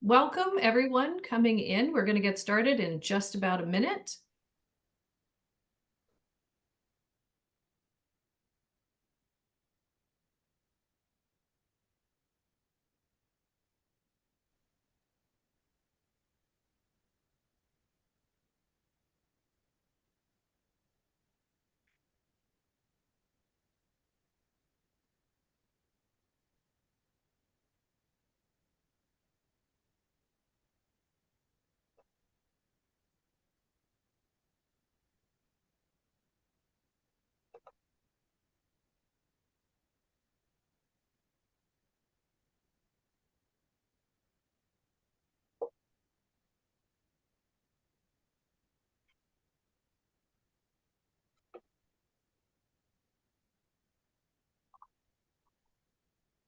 Welcome everyone coming in. We're going to get started in just about a minute.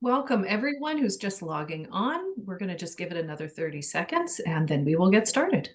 Welcome everyone who's just logging on. We're going to just give it another 30 seconds and then we will get started.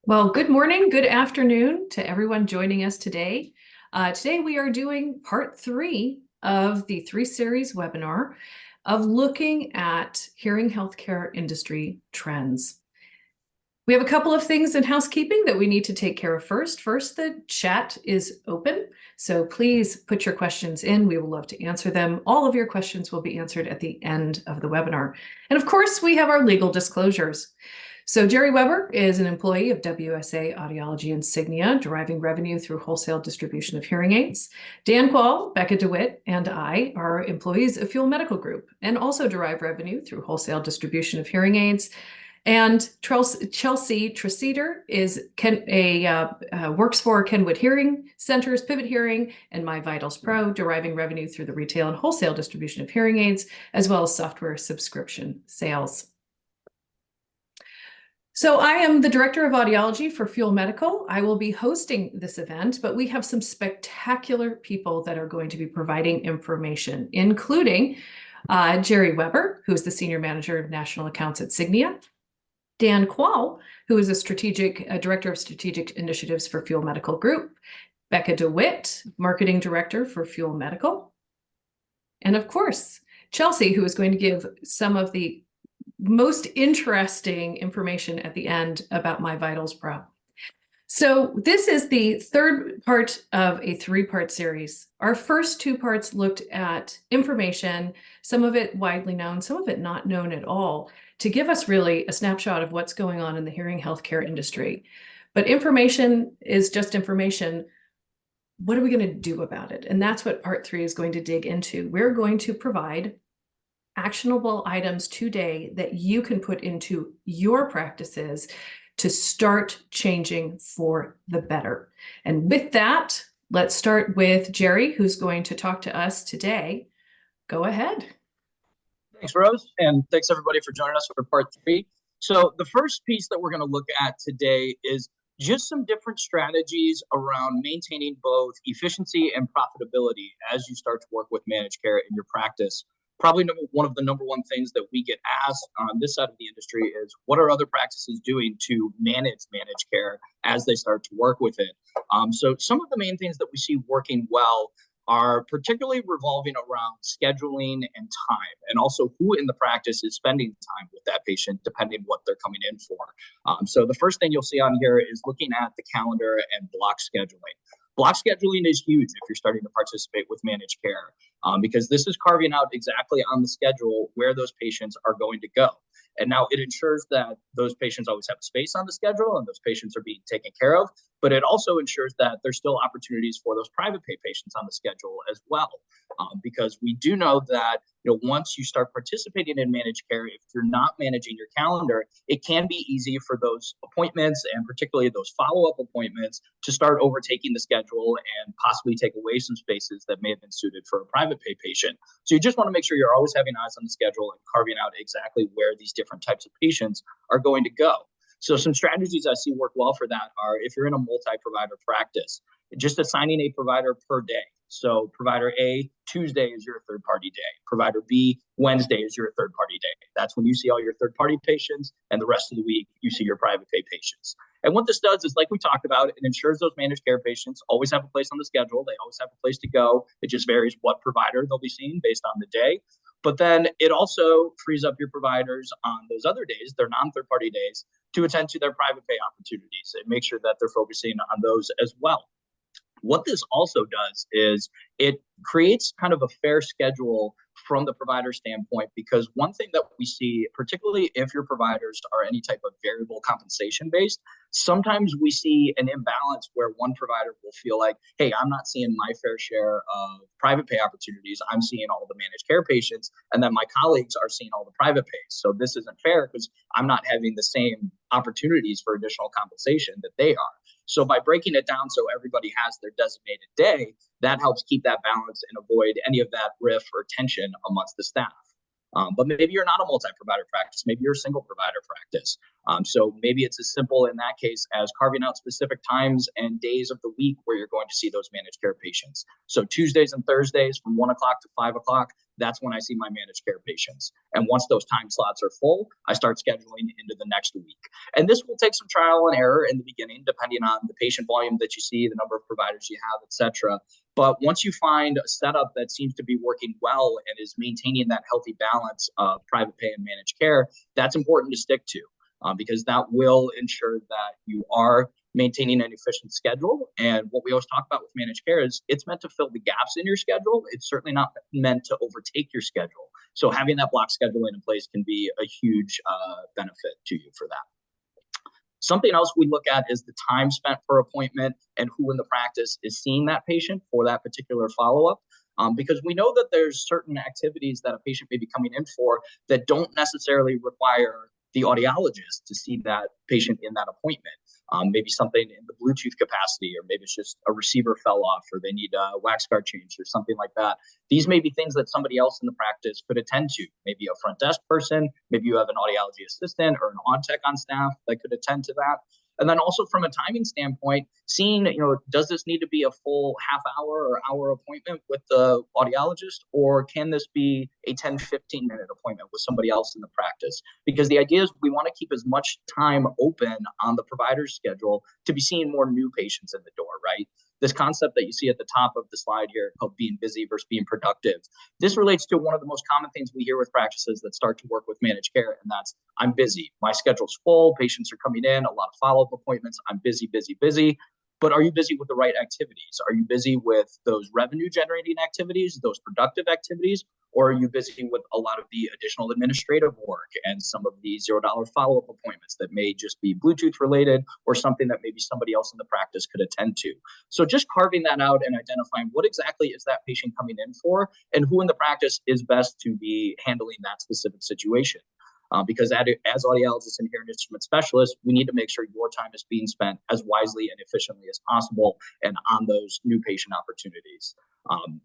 Well, good morning, good afternoon to everyone joining us today. Today we are doing part 3 of the 3-series webinar of looking at hearing healthcare industry trends. We have a couple of things in housekeeping that we need to take care of first. First, the chat is open, so please put your questions in. We will love to answer them. All of your questions will be answered at the end of the webinar. And of course, we have our legal disclosures. So Jerry Weber is an employee of WSA Audiology Insignia, deriving revenue through wholesale distribution of hearing aids. Dan Quall, Becca DeWitt, and I are employees of Fuel Medical Group and also derive revenue through wholesale distribution of hearing aids. And Chelsea Treseder works for Kenwood Hearing Centers, Pivot Hearing, and My Vitals Pro, deriving revenue through the retail and wholesale distribution of hearing aids, as well as software subscription sales. So I am the Director of Audiology for Fuel Medical. I will be hosting this event, but we have some spectacular people that are going to be providing information, including Jerry Weber, who is the Senior Manager of National Accounts at Signia, Dan Quall, who is a Director of Strategic Initiatives for Fuel Medical Group, Becca DeWitt, Marketing Director for Fuel Medical, and of course, Chelsea, who is going to give some of the most interesting information at the end about My Vitals Pro. So this is the third part of a 3-part series. Our first 2 parts looked at information, some of it widely known, some of it not known at all, to give us really a snapshot of what's going on in the hearing healthcare industry. But information is just information. What are we going to do about it? And that's what part 3 is going to dig into. We're going to provide actionable items today that you can put into your practices to start changing for the better. And with that, let's start with Jerry, who's going to talk to us today. Go ahead. Thanks, Rose, and thanks everybody for joining us for part 3. So the first piece that we're going to look at today is just some different strategies around maintaining both efficiency and profitability as you start to work with managed care in your practice. Probably one of the number one things that we get asked on this side of the industry is, what are other practices doing to manage managed care as they start to work with it? So some of the main things that we see working well are particularly revolving around scheduling and time, and also who in the practice is spending time with that patient, depending what they're coming in for. So the first thing you'll see on here is looking at the calendar and block scheduling. Block scheduling is huge if you're starting to participate with managed care, because this is carving out exactly on the schedule where those patients are going to go. And now it ensures that those patients always have space on the schedule and those patients are being taken care of, but it also ensures that there's still opportunities for those private pay patients on the schedule as well. Because we do know that once you start participating in managed care, if you're not managing your calendar, it can be easy for those appointments, and particularly those follow-up appointments, to start overtaking the schedule and possibly take away some spaces that may have been suited for a private pay patient. So you just want to make sure you're always having eyes on the schedule and carving out exactly where these different types of patients are going to go. So some strategies I see work well for that are, if you're in a multi-provider practice, just assigning a provider per day. So provider A, Tuesday is your third-party day. Provider B, Wednesday is your third-party day. That's when you see all your third-party patients, and the rest of the week you see your private pay patients. And what this does is, like we talked about, it ensures those managed care patients always have a place on the schedule. They always have a place to go. It just varies what provider they'll be seeing based on the day. But then it also frees up your providers on those other days, their non-third-party days, to attend to their private pay opportunities and make sure that they're focusing on those as well. What this also does is it creates kind of a fair schedule from the provider standpoint, because one thing that we see, particularly if your providers are any type of variable compensation based, sometimes we see an imbalance where one provider will feel like, hey, I'm not seeing my fair share of private pay opportunities. I'm seeing all the managed care patients, and then my colleagues are seeing all the private pays. So this isn't fair because I'm not having the same opportunities for additional compensation that they are. So by breaking it down so everybody has their designated day, that helps keep that balance and avoid any of that riff or tension amongst the staff. But maybe you're not a multi-provider practice. Maybe you're a single provider practice. So maybe it's as simple in that case as carving out specific times and days of the week where you're going to see those managed care patients. So Tuesdays and Thursdays from 1 o'clock to 5 o'clock, that's when I see my managed care patients. And once those time slots are full, I start scheduling into the next week. And this will take some trial and error in the beginning, depending on the patient volume that you see, the number of providers you have, et cetera. But once you find a setup that seems to be working well and is maintaining that healthy balance of private pay and managed care, that's important to stick to, because that will ensure that you are maintaining an efficient schedule. And what we always talk about with managed care is it's meant to fill the gaps in your schedule. It's certainly not meant to overtake your schedule. So having that block scheduling in place can be a huge benefit to you for that. Something else we look at is the time spent per appointment and who in the practice is seeing that patient for that particular follow-up. Because we know that there's certain activities that a patient may be coming in for that don't necessarily require the audiologist to see that patient in that appointment. Maybe something in the Bluetooth capacity, or maybe it's just a receiver fell off, or they need a wax guard changed or something like that. These may be things that somebody else in the practice could attend to. Maybe a front desk person, maybe you have an audiology assistant or an aud tech on staff that could attend to that. And then also from a timing standpoint, seeing, does this need to be a full half hour or hour appointment with the audiologist, or can this be a 10, 15-minute appointment with somebody else in the practice? Because the idea is we want to keep as much time open on the provider's schedule to be seeing more new patients in the door, right? This concept that you see at the top of the slide here called being busy versus being productive. This relates to one of the most common things we hear with practices that start to work with managed care, and that's, I'm busy. My schedule's full. Patients are coming in, a lot of follow-up appointments. I'm busy, busy, busy. But are you busy with the right activities? Are you busy with those revenue generating activities, those productive activities? Or are you busy with a lot of the additional administrative work and some of the $0 follow-up appointments that may just be Bluetooth related, or something that maybe somebody else in the practice could attend to? So just carving that out and identifying what exactly is that patient coming in for, and who in the practice is best to be handling that specific situation. Because as audiologists and hearing instrument specialists, we need to make sure your time is being spent as wisely and efficiently as possible and on those new patient opportunities.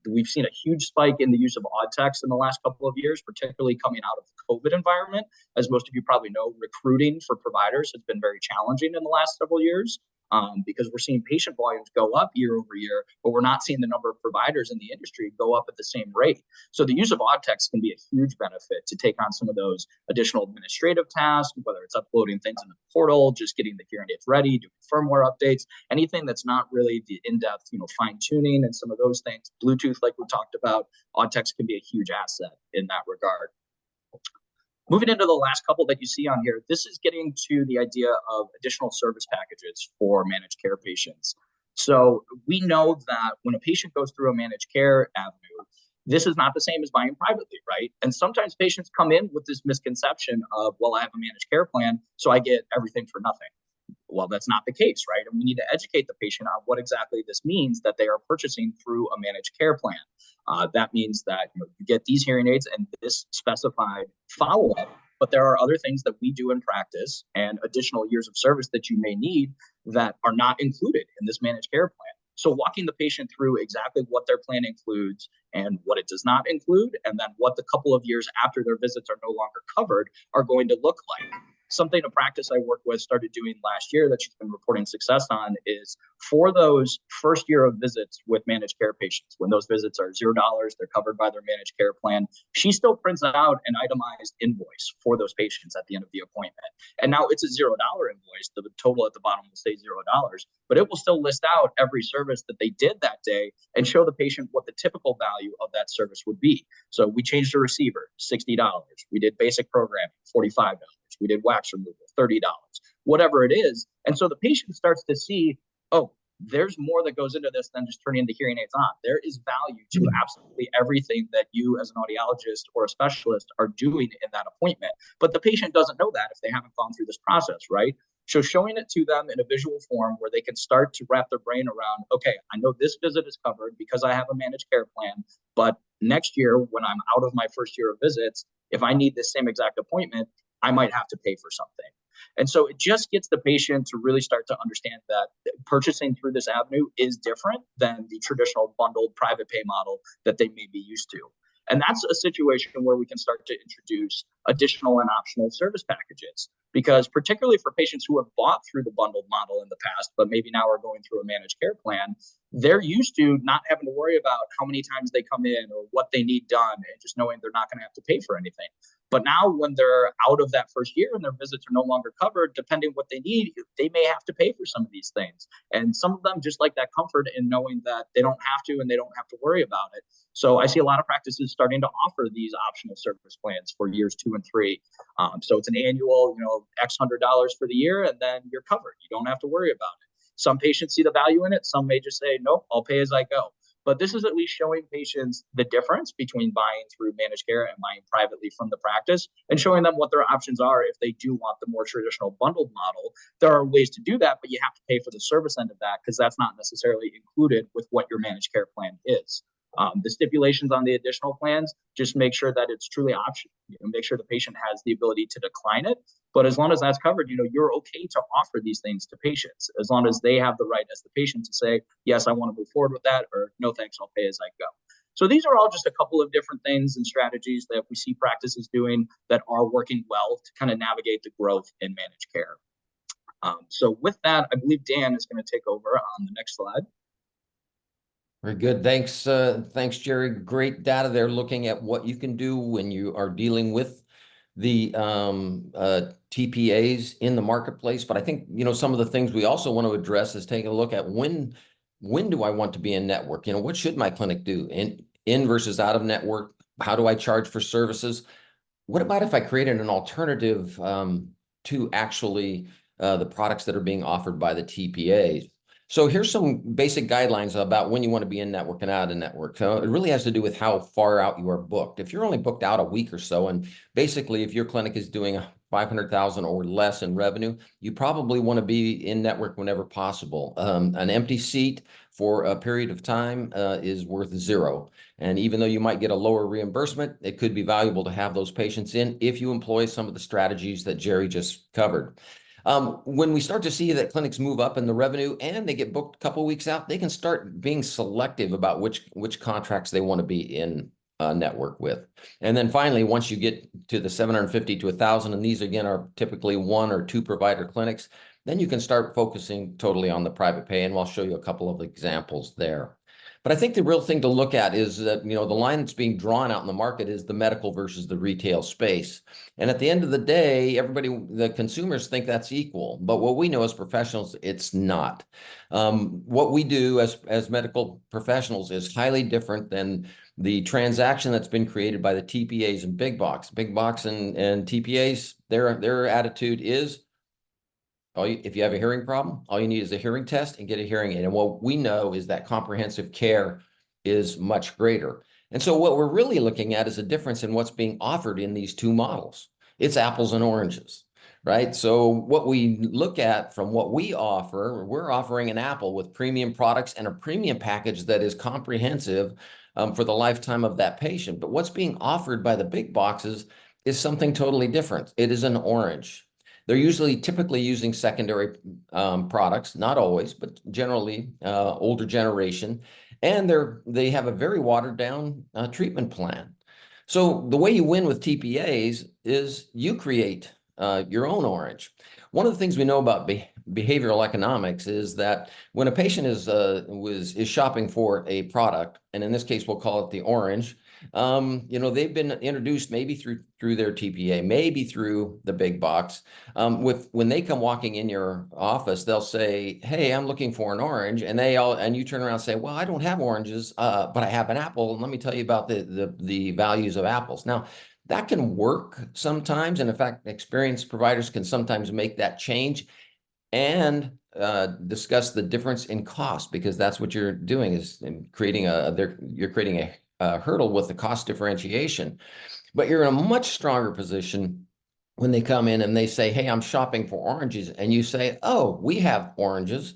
We've seen a huge spike in the use of aud techs in the last couple of years, particularly coming out of the COVID environment. As most of you probably know, recruiting for providers has been very challenging in the last several years. Because we're seeing patient volumes go up year over year, but we're not seeing the number of providers in the industry go up at the same rate. So the use of aud techs can be a huge benefit to take on some of those additional administrative tasks, whether it's uploading things in the portal, just getting the hearing aids ready, doing firmware updates, anything that's not really the in-depth, fine tuning and some of those things. Bluetooth, like we talked about, aud techs can be a huge asset in that regard. Moving into the last couple that you see on here, this is getting to the idea of additional service packages for managed care patients. So we know that when a patient goes through a managed care avenue, this is not the same as buying privately, right? And sometimes patients come in with this misconception of, well, I have a managed care plan, so I get everything for nothing. Well, that's not the case, right? And we need to educate the patient on what exactly this means that they are purchasing through a managed care plan. That means that you get these hearing aids and this specified follow-up, but there are other things that we do in practice and additional years of service that you may need that are not included in this managed care plan. So walking the patient through exactly what their plan includes and what it does not include, and then what the couple of years after their visits are no longer covered are going to look like. Something a practice I work with started doing last year that she's been reporting success on is for those first year of visits with managed care patients, when those visits are $0, they're covered by their managed care plan, she still prints out an itemized invoice for those patients at the end of the appointment. And now it's a $0 invoice. The total at the bottom will say $0, but it will still list out every service that they did that day and show the patient what the typical value of that service would be. So we changed the receiver, $60. We did basic programming, $45. We did wax removal, $30, whatever it is. And so the patient starts to see, oh, there's more that goes into this than just turning the hearing aids on. There is value to absolutely everything that you as an audiologist or a specialist are doing in that appointment. But the patient doesn't know that if they haven't gone through this process, right? So showing it to them in a visual form where they can start to wrap their brain around, okay, I know this visit is covered because I have a managed care plan, but next year when I'm out of my first year of visits, if I need this same exact appointment, I might have to pay for something. And so it just gets the patient to really start to understand that purchasing through this avenue is different than the traditional bundled private pay model that they may be used to. And that's a situation where we can start to introduce additional and optional service packages. Because particularly for patients who have bought through the bundled model in the past, but maybe now are going through a managed care plan, they're used to not having to worry about how many times they come in or what they need done, and just knowing they're not going to have to pay for anything. But now when they're out of that first year and their visits are no longer covered, depending what they need, they may have to pay for some of these things. And some of them just like that comfort in knowing that they don't have to and they don't have to worry about it. So I see a lot of practices starting to offer these optional service plans for years 2 and 3. So it's an annual, X $100 for the year, and then you're covered. You don't have to worry about it. Some patients see the value in it. Some may just say, nope, I'll pay as I go. But this is at least showing patients the difference between buying through managed care and buying privately from the practice, and showing them what their options are if they do want the more traditional bundled model. There are ways to do that, but you have to pay for the service end of that because that's not necessarily included with what your managed care plan is. The stipulations on the additional plans just make sure that it's truly optional. Make sure the patient has the ability to decline it. But as long as that's covered, you're okay to offer these things to patients as long as they have the right as the patient to say, yes, I want to move forward with that, or no, thanks, I'll pay as I go. So these are all just a couple of different things and strategies that we see practices doing that are working well to kind of navigate the growth in managed care. So with that, I believe Dan is going to take over on the next slide. Very good. Thanks, Jerry. Great data there looking at what you can do when you are dealing with the TPAs in the marketplace. But I think, some of the things we also want to address is taking a look at when do I want to be in network? What should my clinic do? In versus out of network? How do I charge for services? What about if I created an alternative to actually the products that are being offered by the TPAs? So here's some basic guidelines about when you want to be in network and out of network. So it really has to do with how far out you are booked. If you're only booked out a week or so, and basically if your clinic is doing 500,000 or less in revenue, you probably want to be in network whenever possible. An empty seat for a period of time is worth zero. And even though you might get a lower reimbursement, it could be valuable to have those patients in if you employ some of the strategies that Jerry just covered. When we start to see that clinics move up in the revenue and they get booked a couple of weeks out, they can start being selective about which contracts they want to be in network with. And then finally, once you get to the 750 to 1,000, and these again are typically 1 or 2 provider clinics, then you can start focusing totally on the private pay, and I'll show you a couple of examples there. But I think the real thing to look at is that, the line that's being drawn out in the market is the medical versus the retail space. And at the end of the day, the consumers think that's equal. But what we know as professionals, it's not. What we do as medical professionals is highly different than the transaction that's been created by the TPAs and big box. Big box and TPAs, their attitude is, if you have a hearing problem, all you need is a hearing test and get a hearing aid. And what we know is that comprehensive care is much greater. And so what we're really looking at is a difference in what's being offered in these two models. It's apples and oranges, right? So what we look at from what we offer, we're offering an apple with premium products and a premium package that is comprehensive for the lifetime of that patient. But what's being offered by the big boxes is something totally different. It is an orange. They're typically using secondary products, not always, but generally older generation. And they have a very watered down treatment plan. So the way you win with TPAs is you create your own orange. One of the things we know about behavioral economics is that when a patient is shopping for a product, and in this case we'll call it the orange, they've been introduced maybe through their TPA, maybe through the big box. When they come walking in your office, they'll say, "Hey, I'm looking for an orange," and you turn around and say, "Well, I don't have oranges, but I have an apple, and let me tell you about the values of apples." Now, that can work sometimes, and in fact, experienced providers can sometimes make that change and discuss the difference in cost, because that's what you're doing is you're creating a hurdle with the cost differentiation. But you're in a much stronger position when they come in and they say, "Hey, I'm shopping for oranges," and you say, "Oh, we have oranges.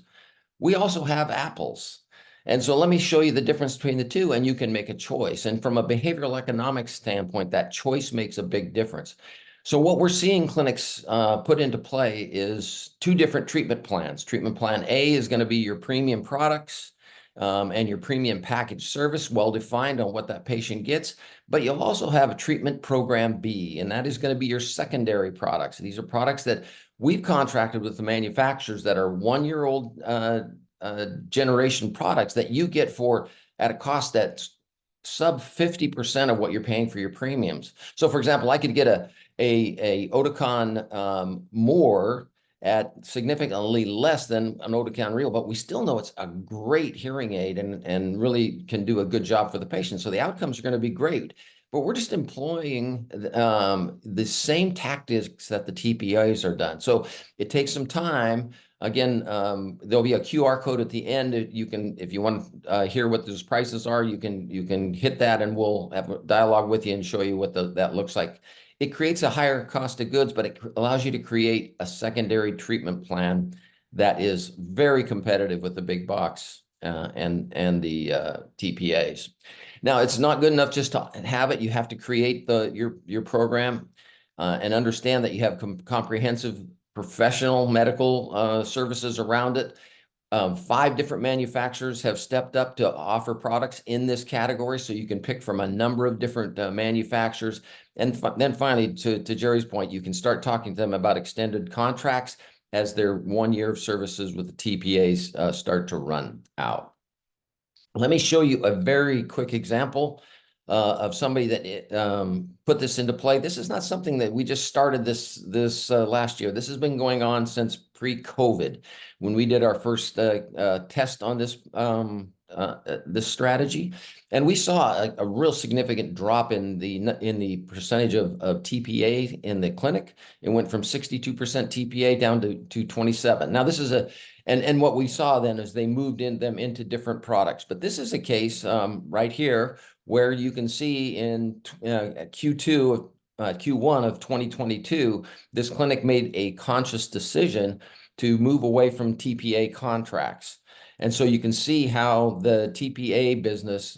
We also have apples. And so let me show you the difference between the two, and you can make a choice." And from a behavioral economics standpoint, that choice makes a big difference. So what we're seeing clinics put into play is two different treatment plans. Treatment plan A is going to be your premium products and your premium package service, well-defined on what that patient gets. But you'll also have a treatment program B, and that is going to be your secondary products. These are products that we've contracted with the manufacturers that are 1-year-old generation products that you get at a cost that's sub 50% of what you're paying for your premiums. So for example, I could get a Oticon more at significantly less than an Oticon Real, but we still know it's a great hearing aid and really can do a good job for the patient. So the outcomes are going to be great. But we're just employing the same tactics that the TPAs are done. So it takes some time. Again, there'll be a QR code at the end. If you want to hear what those prices are, you can hit that, and we'll have a dialogue with you and show you what that looks like. It creates a higher cost of goods, but it allows you to create a secondary treatment plan that is very competitive with the big box and the TPAs. Now, it's not good enough just to have it. You have to create your program and understand that you have comprehensive professional medical services around it. 5 different manufacturers have stepped up to offer products in this category, so you can pick from a number of different manufacturers. And then finally, to Jerry's point, you can start talking to them about extended contracts as their 1 year of services with the TPAs start to run out. Let me show you a very quick example of somebody that put this into play. This is not something that we just started this last year. This has been going on since pre-COVID, when we did our first test on this strategy, and we saw a real significant drop in the percentage of TPA in the clinic. It went from 62% TPA down to 27. Now this is and what we saw then is they moved them into different products. But this is a case right here where you can see in Q1 of 2022, this clinic made a conscious decision to move away from TPA contracts. And so you can see how the TPA business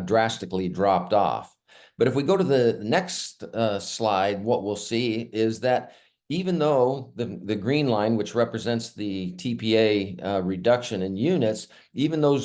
drastically dropped off. But if we go to the next slide, what we'll see is that even though the green line, which represents the TPA reduction in units, even though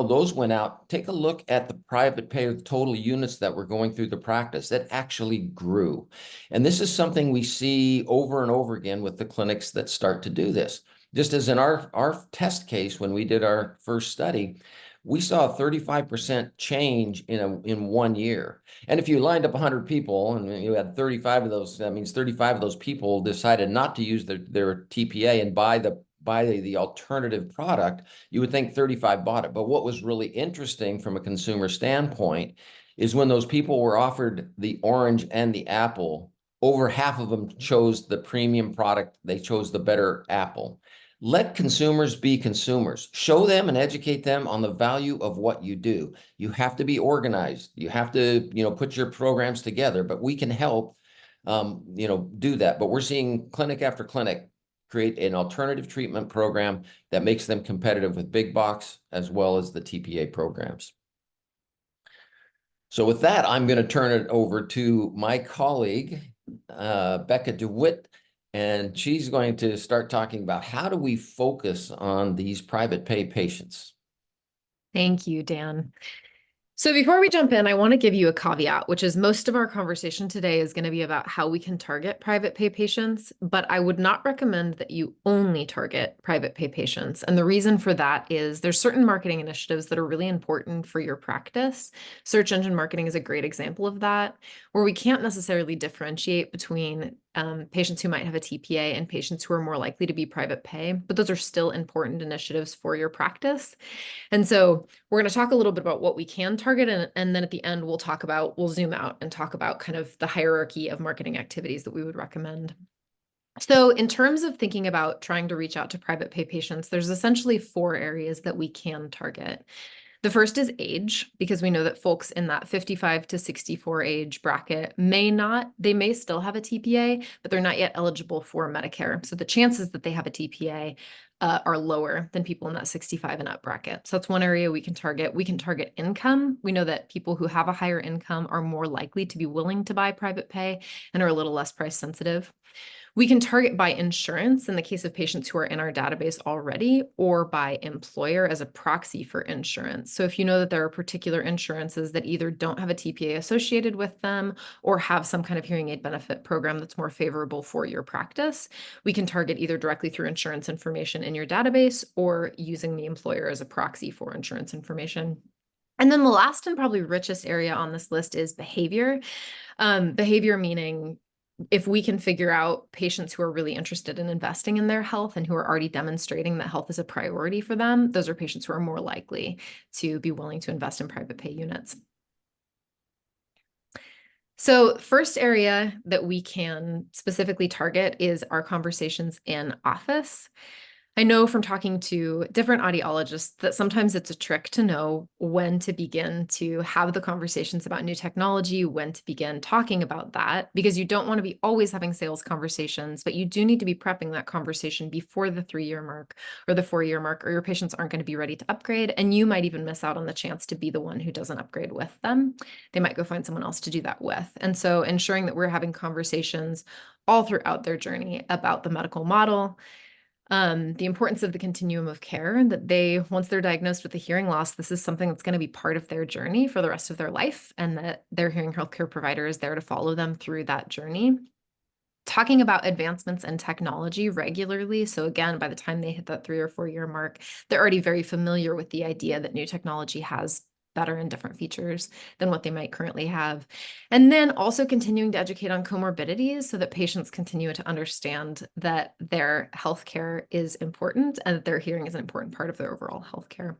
those went out, take a look at the private payer total units that were going through the practice. That actually grew. And this is something we see over and over again with the clinics that start to do this. Just as in our test case, when we did our first study, we saw a 35% change in 1 year. And if you lined up 100 people and you had 35 of those, that means 35 of those people decided not to use their TPA and buy the alternative product, you would think 35 bought it. But what was really interesting from a consumer standpoint is when those people were offered the orange and the apple, over half of them chose the premium product. They chose the better apple. Let consumers be consumers. Show them and educate them on the value of what you do. You have to be organized. You have to, put your programs together, but we can help do that. But we're seeing clinic after clinic create an alternative treatment program that makes them competitive with big box as well as the TPA programs. So with that, I'm going to turn it over to my colleague, Becca DeWitt, and she's going to start talking about how do we focus on these private pay patients. Thank you, Dan. So before we jump in, I want to give you a caveat, which is most of our conversation today is going to be about how we can target private pay patients, but I would not recommend that you only target private pay patients. And the reason for that is there's certain marketing initiatives that are really important for your practice. Search engine marketing is a great example of that, where we can't necessarily differentiate between patients who might have a TPA and patients who are more likely to be private pay, but those are still important initiatives for your practice. And so we're going to talk a little bit about what we can target. And then at the end, we'll zoom out and talk about kind of the hierarchy of marketing activities that we would recommend. So in terms of thinking about trying to reach out to private pay patients, there's essentially 4 areas that we can target. The first is age, because we know that folks in that 55 to 64 age bracket may still have a TPA, but they're not yet eligible for Medicare. So the chances that they have a TPA are lower than people in that 65 and up bracket. So that's one area we can target. We can target income. We know that people who have a higher income are more likely to be willing to buy private pay and are a little less price sensitive. We can target by insurance in the case of patients who are in our database already, or by employer as a proxy for insurance. So if you know that there are particular insurances that either don't have a TPA associated with them or have some kind of hearing aid benefit program that's more favorable for your practice, we can target either directly through insurance information in your database or using the employer as a proxy for insurance information. And then the last and probably richest area on this list is behavior. Behavior meaning if we can figure out patients who are really interested in investing in their health and who are already demonstrating that health is a priority for them, those are patients who are more likely to be willing to invest in private pay units. So first area that we can specifically target is our conversations in office. I know from talking to different audiologists that sometimes it's a trick to know when to begin to have the conversations about new technology, when to begin talking about that, because you don't want to be always having sales conversations, but you do need to be prepping that conversation before the 3-year mark or the 4-year mark, or your patients aren't going to be ready to upgrade. And you might even miss out on the chance to be the one who doesn't upgrade with them. They might go find someone else to do that with. And so ensuring that we're having conversations all throughout their journey about the medical model, the importance of the continuum of care, that once they're diagnosed with a hearing loss, this is something that's going to be part of their journey for the rest of their life, and that their hearing healthcare provider is there to follow them through that journey. Talking about advancements in technology regularly. So again, by the time they hit that 3 or 4-year mark, they're already very familiar with the idea that new technology has better and different features than what they might currently have. And then also continuing to educate on comorbidities so that patients continue to understand that their healthcare is important and that their hearing is an important part of their overall healthcare.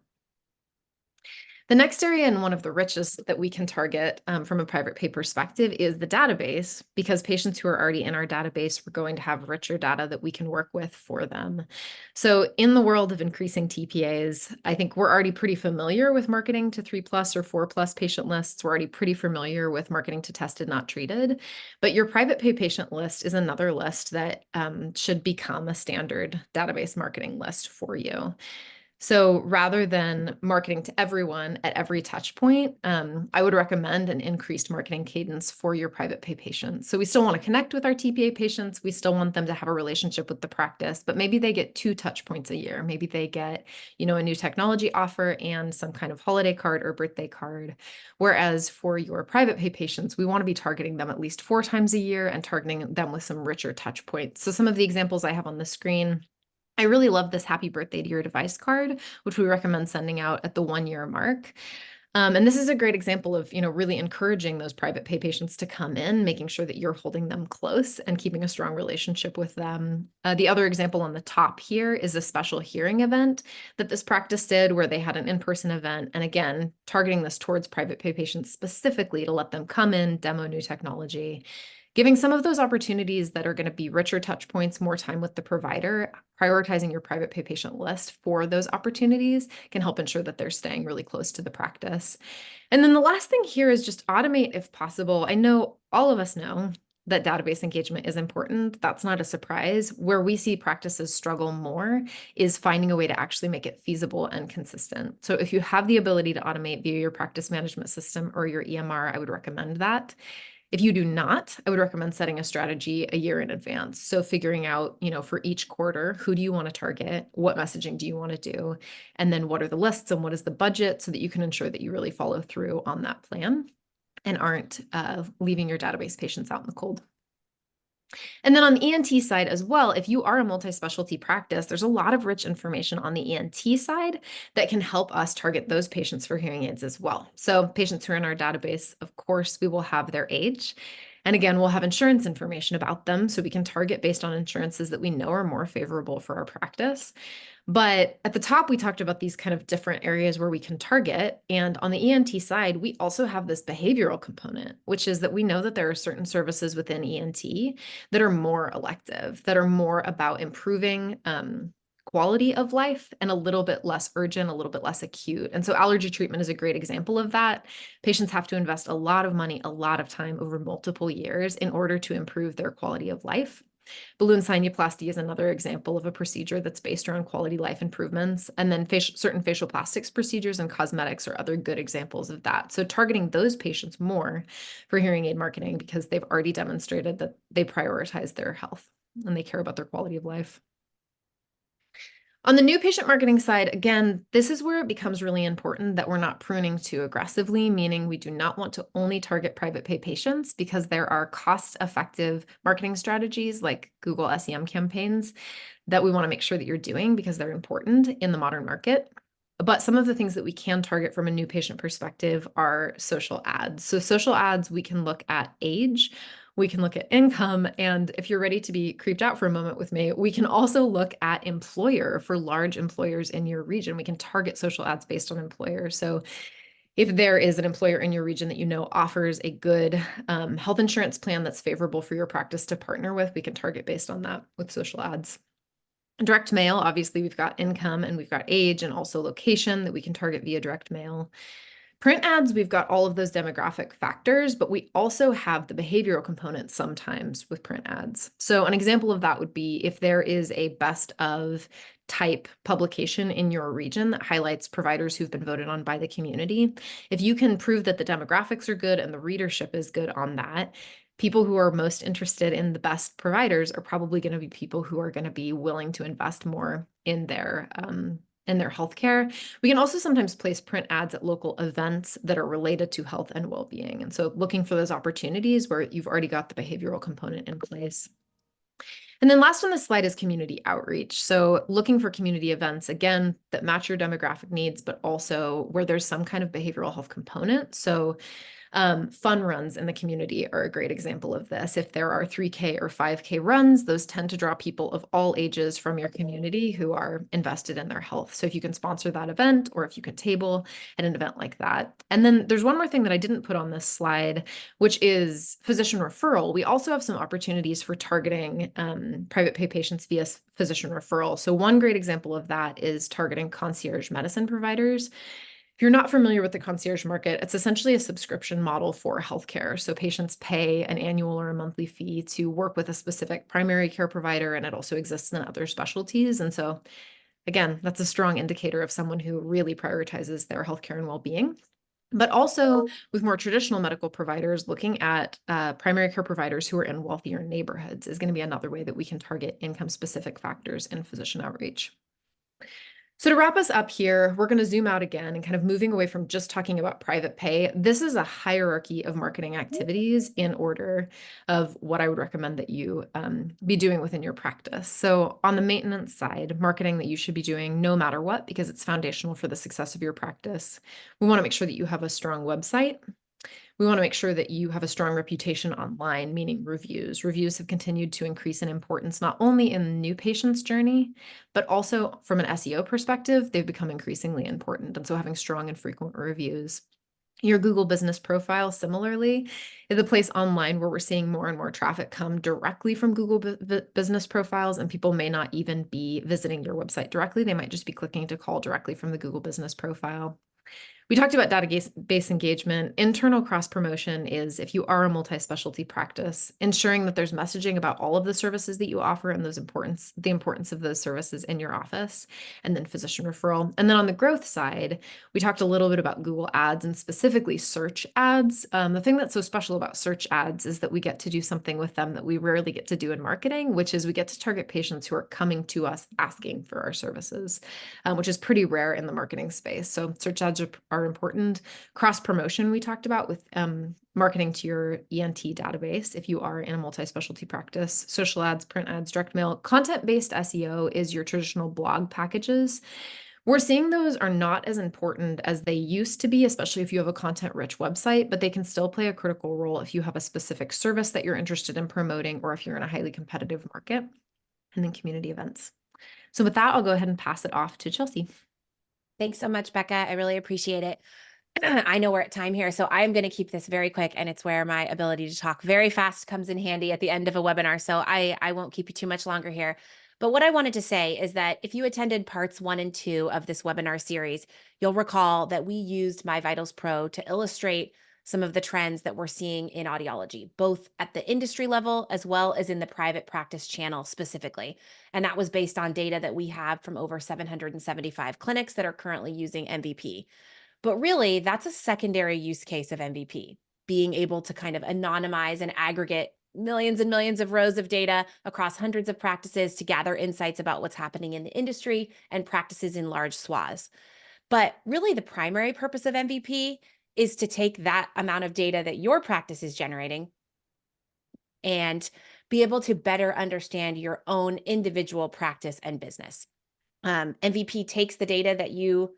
The next area, and one of the richest that we can target from a private pay perspective, is the database, because patients who are already in our database, we're going to have richer data that we can work with for them. So in the world of increasing TPAs, I think we're already pretty familiar with marketing to 3+ or 4+ patient lists. We're already pretty familiar with marketing to tested, not treated. But your private pay patient list is another list that should become a standard database marketing list for you. So rather than marketing to everyone at every touch point, I would recommend an increased marketing cadence for your private pay patients. So we still want to connect with our TPA patients. We still want them to have a relationship with the practice, but maybe they get 2 touch points a year. Maybe they get, a new technology offer and some kind of holiday card or birthday card. Whereas for your private pay patients, we want to be targeting them at least 4 times a year and targeting them with some richer touch points. So some of the examples I have on the screen, I really love this happy birthday to your device card, which we recommend sending out at the 1-year mark. And this is a great example of, really encouraging those private pay patients to come in, making sure that you're holding them close and keeping a strong relationship with them. The other example on the top here is a special hearing event that this practice did, where they had an in-person event. And again, targeting this towards private pay patients specifically to let them come in, demo new technology. Giving some of those opportunities that are going to be richer touch points, more time with the provider, prioritizing your private pay patient list for those opportunities can help ensure that they're staying really close to the practice. And then the last thing here is just automate if possible. I know all of us know that database engagement is important. That's not a surprise. Where we see practices struggle more is finding a way to actually make it feasible and consistent. So if you have the ability to automate via your practice management system or your EMR, I would recommend that. If you do not, I would recommend setting a strategy a year in advance. So figuring out, for each quarter, who do you want to target? What messaging do you want to do? And then what are the lists and what is the budget so that you can ensure that you really follow through on that plan and aren't leaving your database patients out in the cold. And then on the ENT side as well, if you are a multi-specialty practice, there's a lot of rich information on the ENT side that can help us target those patients for hearing aids as well. So patients who are in our database, of course, we will have their age. And again, we'll have insurance information about them so we can target based on insurances that we know are more favorable for our practice. But at the top, we talked about these kind of different areas where we can target. And on the ENT side, we also have this behavioral component, which is that we know that there are certain services within ENT that are more elective, that are more about improving quality of life and a little bit less urgent, a little bit less acute. And so allergy treatment is a great example of that. Patients have to invest a lot of money, a lot of time over multiple years in order to improve their quality of life. Balloon sinuplasty is another example of a procedure that's based around quality life improvements. And then certain facial plastics procedures and cosmetics are other good examples of that. So targeting those patients more for hearing aid marketing because they've already demonstrated that they prioritize their health and they care about their quality of life. On the new patient marketing side, again, this is where it becomes really important that we're not pruning too aggressively, meaning we do not want to only target private pay patients because there are cost-effective marketing strategies like Google SEM campaigns that we want to make sure that you're doing because they're important in the modern market. But some of the things that we can target from a new patient perspective are social ads. So social ads, we can look at age, we can look at income, and if you're ready to be creeped out for a moment with me, we can also look at employer for large employers in your region. We can target social ads based on employer. So if there is an employer in your region that you know offers a good health insurance plan that's favorable for your practice to partner with, we can target based on that with social ads. Direct mail, obviously, we've got income and we've got age and also location that we can target via direct mail. Print ads, we've got all of those demographic factors, but we also have the behavioral component sometimes with print ads. So an example of that would be if there is a best of type publication in your region that highlights providers who've been voted on by the community. If you can prove that the demographics are good and the readership is good on that, people who are most interested in the best providers are probably going to be people who are going to be willing to invest more in their healthcare. We can also sometimes place print ads at local events that are related to health and well-being. And so looking for those opportunities where you've already got the behavioral component in place. And then last on this slide is community outreach. So looking for community events, again, that match your demographic needs, but also where there's some kind of behavioral health component. So fun runs in the community are a great example of this. If there are 3K or 5K runs, those tend to draw people of all ages from your community who are invested in their health. So if you can sponsor that event or if you can table at an event like that. And then there's one more thing that I didn't put on this slide, which is physician referral. We also have some opportunities for targeting private pay patients via physician referral. So one great example of that is targeting concierge medicine providers. If you're not familiar with the concierge market, it's essentially a subscription model for healthcare. So patients pay an annual or a monthly fee to work with a specific primary care provider, and it also exists in other specialties. And so, again, that's a strong indicator of someone who really prioritizes their healthcare and well-being. But also with more traditional medical providers, looking at primary care providers who are in wealthier neighborhoods is going to be another way that we can target income-specific factors in physician outreach. So to wrap us up here, we're going to zoom out again and kind of moving away from just talking about private pay. This is a hierarchy of marketing activities in order of what I would recommend that you be doing within your practice. So on the maintenance side, marketing that you should be doing no matter what, because it's foundational for the success of your practice. We want to make sure that you have a strong website. We want to make sure that you have a strong reputation online, meaning reviews. Reviews have continued to increase in importance, not only in the new patient's journey, but also from an SEO perspective, they've become increasingly important. And so having strong and frequent reviews. Your Google business profile, similarly, is a place online where we're seeing more and more traffic come directly from Google business profiles, and people may not even be visiting your website directly. They might just be clicking to call directly from the Google business profile. We talked about database engagement. Internal cross-promotion is if you are a multi-specialty practice, ensuring that there's messaging about all of the services that you offer and the importance of those services in your office, and then physician referral. And then on the growth side, we talked a little bit about Google Ads and specifically search ads. The thing that's so special about search ads is that we get to do something with them that we rarely get to do in marketing, which is we get to target patients who are coming to us asking for our services, which is pretty rare in the marketing space. So search ads are important. Cross promotion we talked about with marketing to your ENT database if you are in a multi-specialty practice, social ads, print ads, direct mail. Content-based SEO is your traditional blog packages. We're seeing those are not as important as they used to be, especially if you have a content-rich website, but they can still play a critical role if you have a specific service that you're interested in promoting or if you're in a highly competitive market. And then community events. So with that, I'll go ahead and pass it off to Chelsea. Thanks so much, Becca. I really appreciate it. I know we're at time here, so I'm going to keep this very quick, and it's where my ability to talk very fast comes in handy at the end of a webinar, so I won't keep you too much longer here. But what I wanted to say is that if you attended parts 1 and 2 of this webinar series, you'll recall that we used MyVitals Pro to illustrate some of the trends that we're seeing in audiology, both at the industry level as well as in the private practice channel specifically. And that was based on data that we have from over 775 clinics that are currently using MVP. But really, that's a secondary use case of MVP, being able to kind of anonymize and aggregate millions and millions of rows of data across hundreds of practices to gather insights about what's happening in the industry and practices in large swaths. But really, the primary purpose of MVP is to take that amount of data that your practice is generating and be able to better understand your own individual practice and business. MVP takes the data that you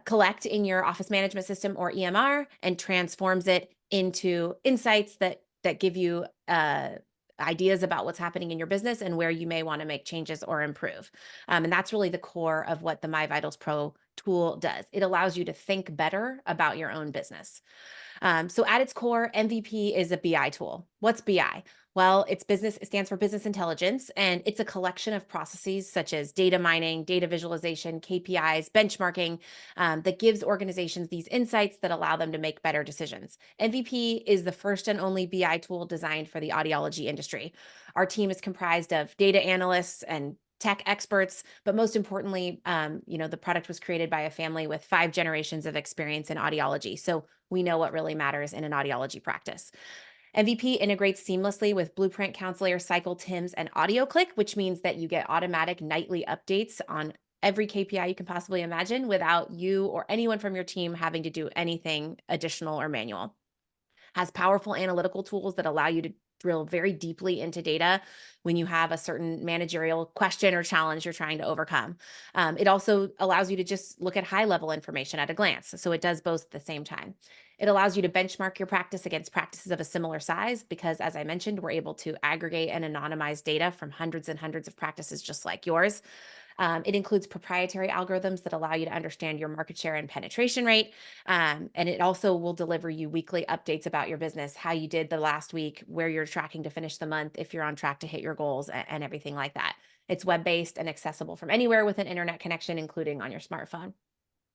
collect in your office management system or EMR and transforms it into insights that give you ideas about what's happening in your business and where you may want to make changes or improve. And that's really the core of what the MyVitals Pro tool does. It allows you to think better about your own business. So at its core, MVP is a BI tool. What's BI? Well, it stands for business intelligence, and it's a collection of processes such as data mining, data visualization, KPIs, benchmarking, that gives organizations these insights that allow them to make better decisions. MVP is the first and only BI tool designed for the audiology industry. Our team is comprised of data analysts and tech experts, but most importantly, the product was created by a family with 5 generations of experience in audiology. So we know what really matters in an audiology practice. MVP integrates seamlessly with Blueprint, Counselor, Cycle, Tims, and AudioClick, which means that you get automatic nightly updates on every KPI you can possibly imagine without you or anyone from your team having to do anything additional or manual. Has powerful analytical tools that allow you to drill very deeply into data when you have a certain managerial question or challenge you're trying to overcome. It also allows you to just look at high-level information at a glance. So it does both at the same time. It allows you to benchmark your practice against practices of a similar size because, as I mentioned, we're able to aggregate and anonymize data from hundreds and hundreds of practices just like yours. It includes proprietary algorithms that allow you to understand your market share and penetration rate. And it also will deliver you weekly updates about your business, how you did the last week, where you're tracking to finish the month, if you're on track to hit your goals, and everything like that. It's web-based and accessible from anywhere with an internet connection, including on your smartphone.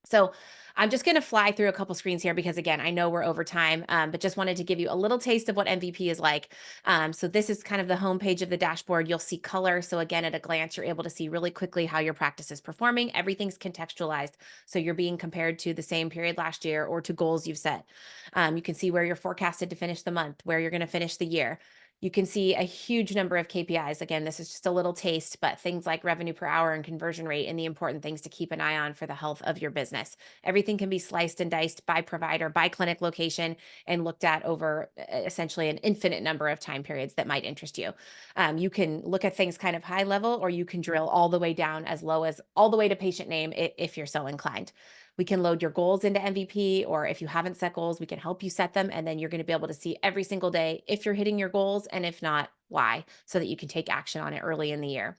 So I'm just going to fly through a couple screens here because, again, I know we're over time, but just wanted to give you a little taste of what MVP is like. So this is kind of the homepage of the dashboard. You'll see color. So again, at a glance, you're able to see really quickly how your practice is performing. Everything's contextualized. So you're being compared to the same period last year or to goals you've set. You can see where you're forecasted to finish the month, where you're going to finish the year. You can see a huge number of KPIs. Again, this is just a little taste, but things like revenue per hour and conversion rate and the important things to keep an eye on for the health of your business. Everything can be sliced and diced by provider, by clinic location, and looked at over essentially an infinite number of time periods that might interest you. You can look at things kind of high level, or you can drill all the way down as low as all the way to patient name if you're so inclined. We can load your goals into MVP, or if you haven't set goals, we can help you set them. And then you're going to be able to see every single day if you're hitting your goals, and if not, why, so that you can take action on it early in the year.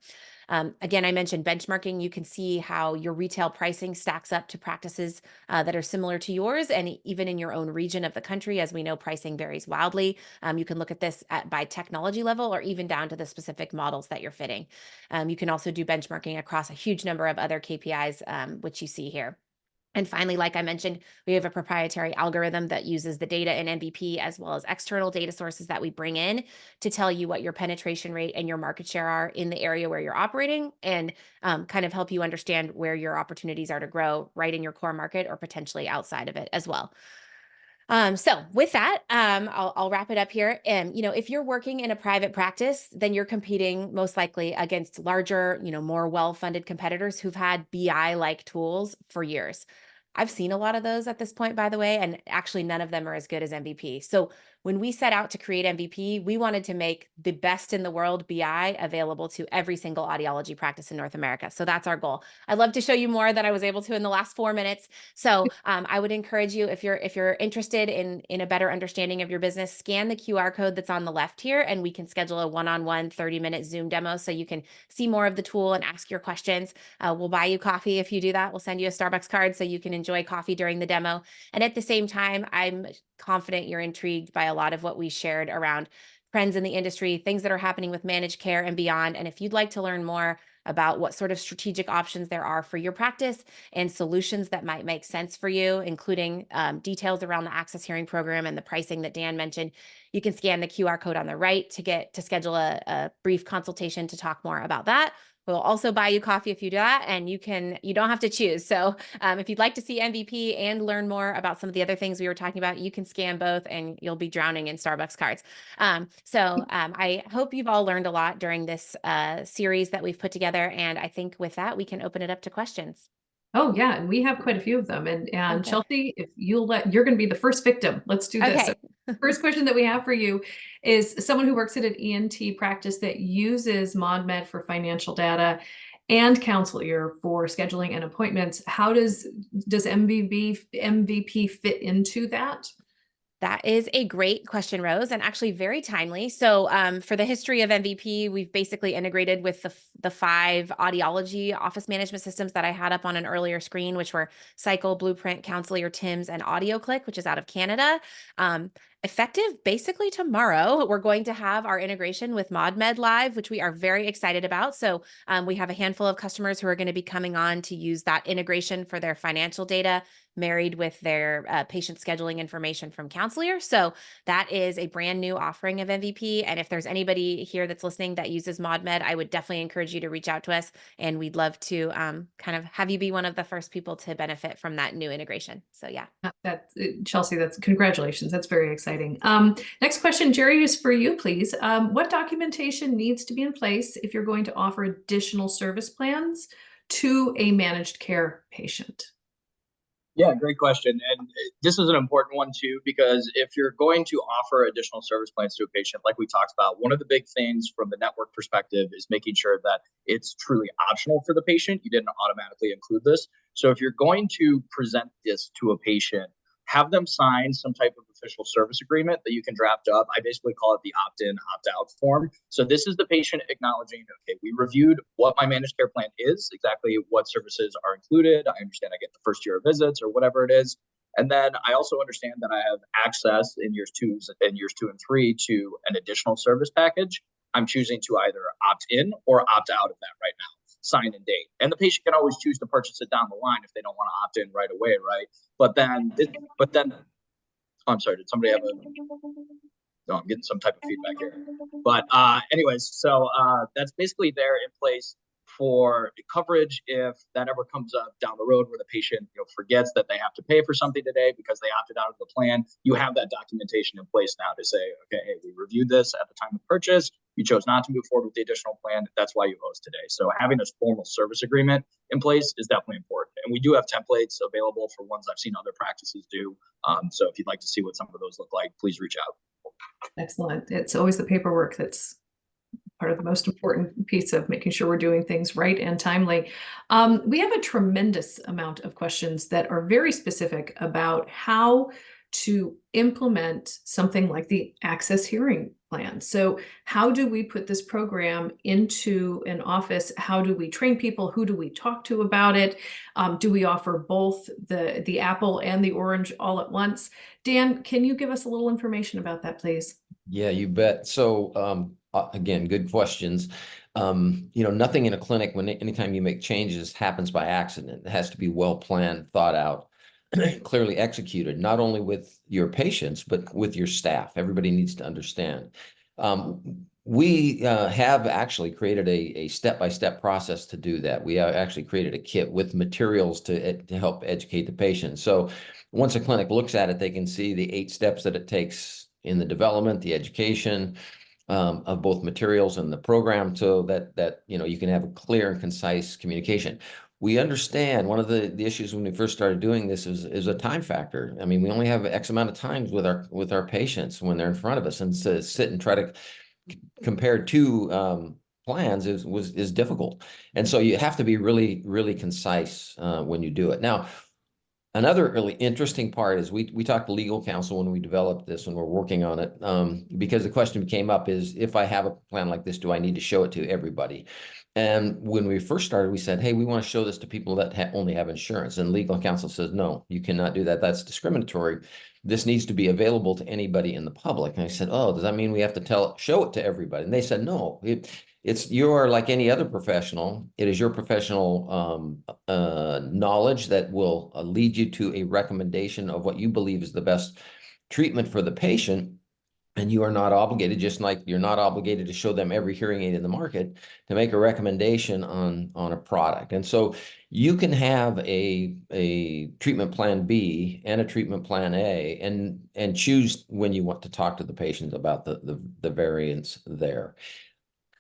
Again, I mentioned benchmarking. You can see how your retail pricing stacks up to practices that are similar to yours, and even in your own region of the country. As we know, pricing varies wildly. You can look at this by technology level or even down to the specific models that you're fitting. You can also do benchmarking across a huge number of other KPIs, which you see here. And finally, like I mentioned, we have a proprietary algorithm that uses the data in MVP as well as external data sources that we bring in to tell you what your penetration rate and your market share are in the area where you're operating, and kind of help you understand where your opportunities are to grow right in your core market or potentially outside of it as well. So with that, I'll wrap it up here. And, if you're working in a private practice, then you're competing most likely against larger, more well-funded competitors who've had BI-like tools for years. I've seen a lot of those at this point, by the way, and actually none of them are as good as MVP. So when we set out to create MVP, we wanted to make the best in the world BI available to every single audiology practice in North America. So that's our goal. I'd love to show you more than I was able to in the last 4 minutes. So I would encourage you, if you're interested in a better understanding of your business, scan the QR code that's on the left here, and we can schedule a one-on-one 30-minute Zoom demo so you can see more of the tool and ask your questions. We'll buy you coffee if you do that. We'll send you a Starbucks card so you can enjoy coffee during the demo. And at the same time, I'm confident you're intrigued by a lot of what we shared around trends in the industry, things that are happening with managed care and beyond. And if you'd like to learn more about what sort of strategic options there are for your practice and solutions that might make sense for you, including details around the Access Hearing program and the pricing that Dan mentioned, you can scan the QR code on the right to schedule a brief consultation to talk more about that. We'll also buy you coffee if you do that, and you don't have to choose. So if you'd like to see MVP and learn more about some of the other things we were talking about, you can scan both and you'll be drowning in Starbucks cards. I hope you've all learned a lot during this series that we've put together. And I think with that, we can open it up to questions. Oh yeah, and we have quite a few of them. And Okay. Chelsea, if you're going to be the first victim. Let's do this. Okay. So first question that we have for you is someone who works at an ENT practice that uses ModMed for financial data and Counselor for scheduling and appointments. How does MVP fit into that? That is a great question, Rose, and actually very timely. So for the history of MVP, we've basically integrated with the 5 audiology office management systems that I had up on an earlier screen, which were Cycle, Blueprint, Counselor, Tim's, and AudioClick, which is out of Canada. Effective basically tomorrow, we're going to have our integration with ModMed live, which we are very excited about. So we have a handful of customers who are going to be coming on to use that integration for their financial data, married with their patient scheduling information from Counselor. So that is a brand new offering of MVP. And if there's anybody here that's listening that uses ModMed, I would definitely encourage you to reach out to us. And we'd love to kind of have you be one of the first people to benefit from that new integration. So yeah. Chelsea, that's congratulations. That's very exciting. Next question, Jerry, is for you, please. What documentation needs to be in place if you're going to offer additional service plans to a managed care patient? Yeah, great question. And this is an important one too, because if you're going to offer additional service plans to a patient, like we talked about, one of the big things from the network perspective is making sure that it's truly optional for the patient. You didn't automatically include this. So if you're going to present this to a patient, have them sign some type of official service agreement that you can draft up. I basically call it the opt-in, opt-out form. So this is the patient acknowledging, okay, we reviewed what my managed care plan is, exactly what services are included. I understand I get the first year of visits or whatever it is. And then I also understand that I have access in years 2 and 3 to an additional service package. I'm choosing to either opt in or opt out of that right now. Sign and date. And the patient can always choose to purchase it down the line if they don't want to opt in right away, right? But then, oh, I'm sorry, did somebody have a, no, I'm getting some type of feedback here. But anyways, so that's basically there in place for coverage if that ever comes up down the road where the patient forgets that they have to pay for something today because they opted out of the plan. You have that documentation in place now to say, okay, hey, we reviewed this at the time of purchase. You chose not to move forward with the additional plan. That's why you owe us today. So having this formal service agreement in place is definitely important. And we do have templates available for ones I've seen other practices do. So if you'd like to see what some of those look like, please reach out. Excellent. It's always the paperwork that's part of the most important piece of making sure we're doing things right and timely. We have a tremendous amount of questions that are very specific about how to implement something like the Access Hearing plan. So how do we put this program into an office? How do we train people? Who do we talk to about it? Do we offer both the apple and the orange all at once? Dan, can you give us a little information about that, please? Yeah, you bet. So again, good questions. Nothing in a clinic, anytime you make changes, happens by accident. It has to be well planned, thought out, clearly executed, not only with your patients, but with your staff. Everybody needs to understand. We have actually created a step-by-step process to do that. We actually created a kit with materials to help educate the patient. So once a clinic looks at it, they can see the 8 steps that it takes in the development, the education, of both materials and the program, so that you can have a clear and concise communication. We understand one of the issues when we first started doing this is a time factor. I mean, we only have X amount of times with our patients when they're in front of us, and to sit and try to compare 2 plans is difficult. And so you have to be really, really concise when you do it. Now, another really interesting part is we talked to legal counsel when we developed this and we're working on it, because the question came up is, if I have a plan like this, do I need to show it to everybody? And when we first started, we said, hey, we want to show this to people that only have insurance. And legal counsel says, no, you cannot do that. That's discriminatory. This needs to be available to anybody in the public. And I said, oh, does that mean we have to show it to everybody? And they said, no, you are like any other professional. It is your professional knowledge that will lead you to a recommendation of what you believe is the best treatment for the patient. And you are not obligated, just like you're not obligated to show them every hearing aid in the market, to make a recommendation on a product. And so you can have a treatment plan B and a treatment plan A, and choose when you want to talk to the patient about the variance there.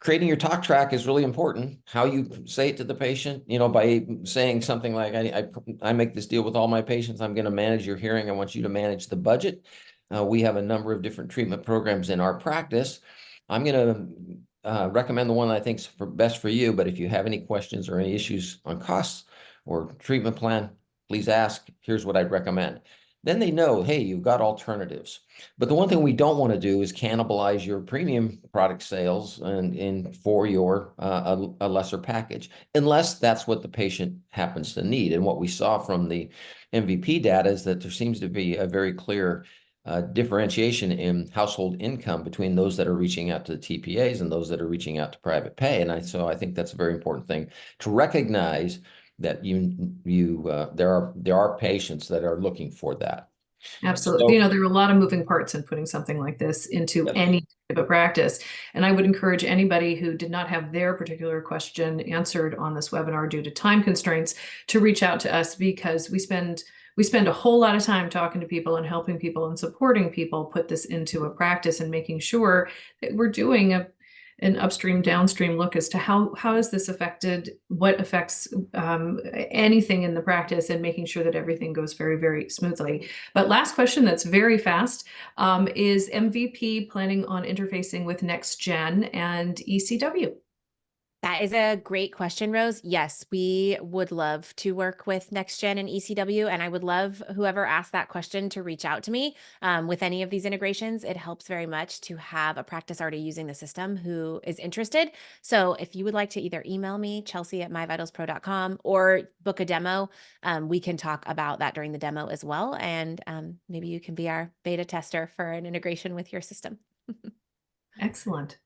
Creating your talk track is really important. How you say it to the patient, by saying something like, I make this deal with all my patients. I'm going to manage your hearing. I want you to manage the budget. We have a number of different treatment programs in our practice. I'm going to recommend the one I think is best for you. But if you have any questions or any issues on costs or treatment plan, please ask. Here's what I'd recommend. Then they know, hey, you've got alternatives. But the one thing we don't want to do is cannibalize your premium product sales and for your a lesser package, unless that's what the patient happens to need. And what we saw from the MVP data is that there seems to be a very clear differentiation in household income between those that are reaching out to the TPAs and those that are reaching out to private pay. And so I think that's a very important thing to recognize, that there are patients that are looking for that. Absolutely. So, there are a lot of moving parts in putting something like this into yes. any type of practice. And I would encourage anybody who did not have their particular question answered on this webinar due to time constraints to reach out to us, because we spend a whole lot of time talking to people and helping people and supporting people put this into a practice, and making sure that we're doing an upstream downstream look as to how has this affected, what affects anything in the practice, and making sure that everything goes very, very smoothly. But last question that's very fast, is MVP planning on interfacing with Next Gen and ECW? That is a great question, Rose. Yes, we would love to work with NextGen and ECW, and I would love whoever asked that question to reach out to me with any of these integrations. It helps very much to have a practice already using the system who is interested. So if you would like to either email me, chelsea@myvitalspro.com, or book a demo, we can talk about that during the demo as well. And maybe you can be our beta tester for an integration with your system. Excellent.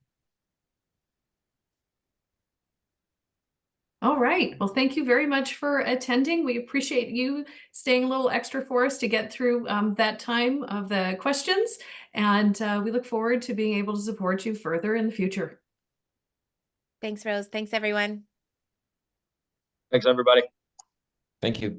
All right. Well, thank you very much for attending. We appreciate you staying a little extra for us to get through that time of the questions. And we look forward to being able to support you further in the future. Thanks, Rose. Thanks, everyone. Thanks, everybody. Thank you.